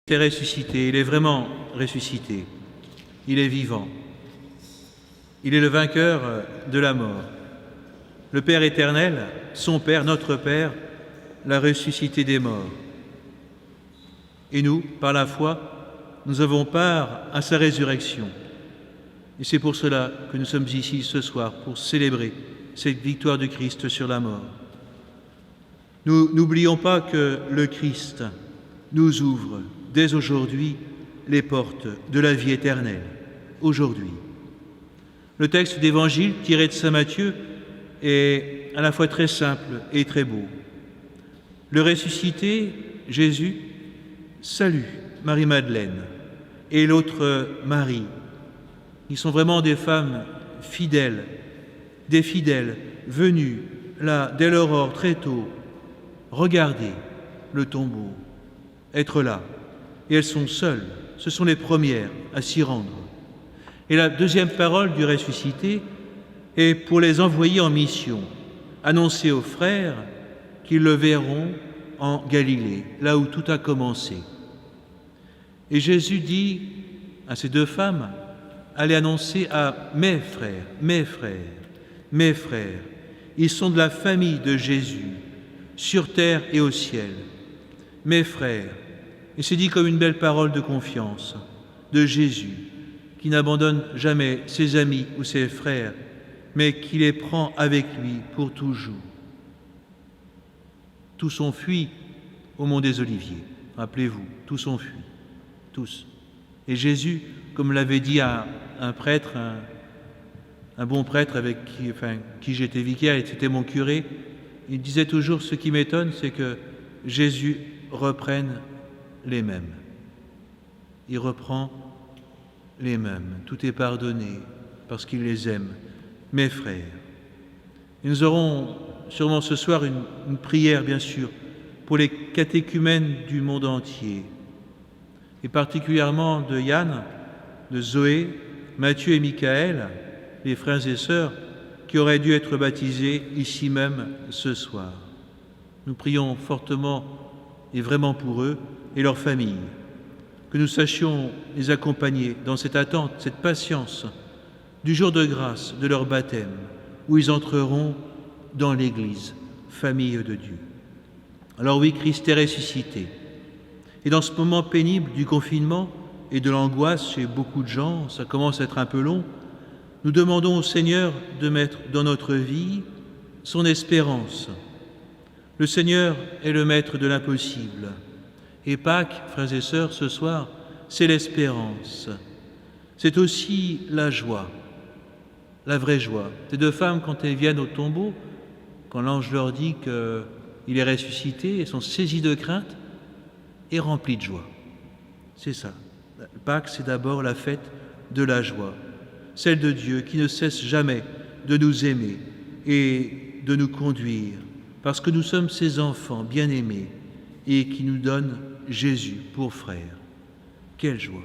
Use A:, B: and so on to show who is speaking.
A: est ressuscité, il est vraiment ressuscité, il est vivant, il est le vainqueur de la mort. Le Père éternel, son Père, notre Père, l'a ressuscité des morts. Et nous, par la foi, nous avons part à sa résurrection. Et c'est pour cela que nous sommes ici ce soir, pour célébrer cette victoire du Christ sur la mort. Nous n'oublions pas que le Christ nous ouvre dès aujourd'hui les portes de la vie éternelle, aujourd'hui. Le texte d'Évangile tiré de saint Matthieu est à la fois très simple et très beau. Le ressuscité, Jésus, salue Marie-Madeleine et l'autre Marie. Ils sont vraiment des femmes fidèles, des fidèles venus là dès l'aurore très tôt, regarder le tombeau, être là. Et elles sont seules, ce sont les premières à s'y rendre. Et la deuxième parole du ressuscité est pour les envoyer en mission, annoncer aux frères qu'ils le verront en Galilée, là où tout a commencé. Et Jésus dit à ces deux femmes, allez annoncer à mes frères, mes frères, mes frères. Ils sont de la famille de Jésus, sur terre et au ciel. Mes frères. Et c'est dit comme une belle parole de confiance de Jésus, qui n'abandonne jamais ses amis ou ses frères, mais qui les prend avec lui pour toujours. Tous ont fui au mont des Oliviers. Rappelez-vous, tous ont fui. Tous. Et Jésus, comme l'avait dit un prêtre, un bon prêtre avec qui j'étais vicaire, et c'était mon curé, il disait toujours, ce qui m'étonne, c'est que Jésus reprenne les mêmes. Il reprend les mêmes. Tout est pardonné parce qu'il les aime, mes frères. Et nous aurons sûrement ce soir une prière, bien sûr, pour les catéchumènes du monde entier, et particulièrement de Yann, de Zoé, Mathieu et Michael, les frères et sœurs qui auraient dû être baptisés ici même ce soir. Nous prions fortement et vraiment pour eux et leurs familles, que nous sachions les accompagner dans cette attente, cette patience du jour de grâce de leur baptême, où ils entreront dans l'Église, famille de Dieu. Alors oui, Christ est ressuscité. Et dans ce moment pénible du confinement et de l'angoisse chez beaucoup de gens, ça commence à être un peu long, nous demandons au Seigneur de mettre dans notre vie son espérance. Le Seigneur est le maître de l'impossible. Et Pâques, frères et sœurs, ce soir, c'est l'espérance. C'est aussi la joie, la vraie joie. Ces deux femmes, quand elles viennent au tombeau, quand l'ange leur dit qu'il est ressuscité, elles sont saisies de crainte et remplies de joie. C'est ça. Pâques, c'est d'abord la fête de la joie, celle de Dieu qui ne cesse jamais de nous aimer et de nous conduire, parce que nous sommes ses enfants bien-aimés et qui nous donne Jésus pour frère. Quelle joie!